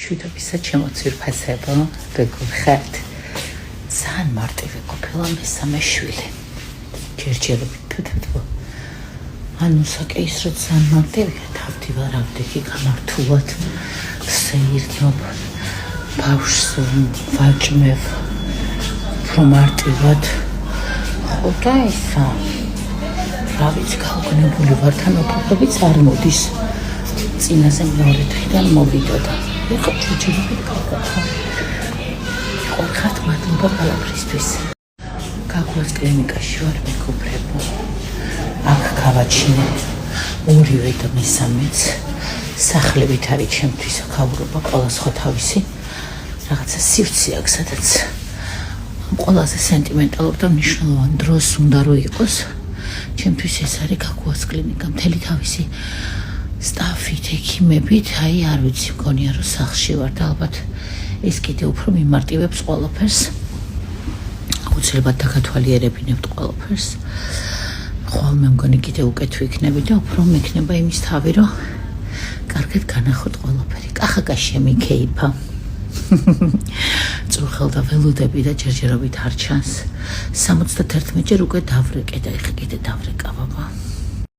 Ჩვიდობისა ჩემო ძვირფასებო, გეგულხართ. ძალიან მარტივი ყოფილა მესამე შვილი. ჯერჯერობით თუთუთო. ანუ საკეისრო ძალიან მარტივია, თავდივარავდები გამართულად, სეირნობ, ბავშვს ვაჭმევ, უფრო მარტივად. ხო და ისა, რა ვიცი, გაუგნებული ვარ, თან ოფობებიც არ მოდის. წინაზე მეორე დღიდან მოვიდოდა. ეხლა ჯერჯერობით გავკითხა. ხართ მადლობა ყველაფრისთვის. გაგუას კლინიკაში ვარ მეგობრებო. აქ გავაჩინეთ ორივე და მესამეც. სახლებით არის ჩემთვის აქაურობა, ყველა სხვა თავისი რაღაცა სივრცე აქვს, სადაც ყველაზე სენტიმენტალურ და მნიშვნელოვან დროს უნდა რომ იყოს. ჩემთვის ეს არის გაგუას კლინიკა, მთელი თავისი სტაფით, ექიმებით, აი არ ვიცი, მგონია რომ სახლში ვარ და ალბათ ეს კიდე უფრო მიმარტივებს ყველაფერს. აუცილებლად დაგათვალიერებინებთ ყველაფერს. ხვალ მე მგონი კიდე უკეთ ვიქნები და უფრო მექნება იმის თავი, რომ კარგად განახოთ ყველაფერი. კახაკაშია მიქეიფა. წურხელ და ველოდები და ჯერჯერობით არ ჩანს. 71 ჯერ უკვე დავრეკე და ეხა კიდე დავრეკა, ბაბა.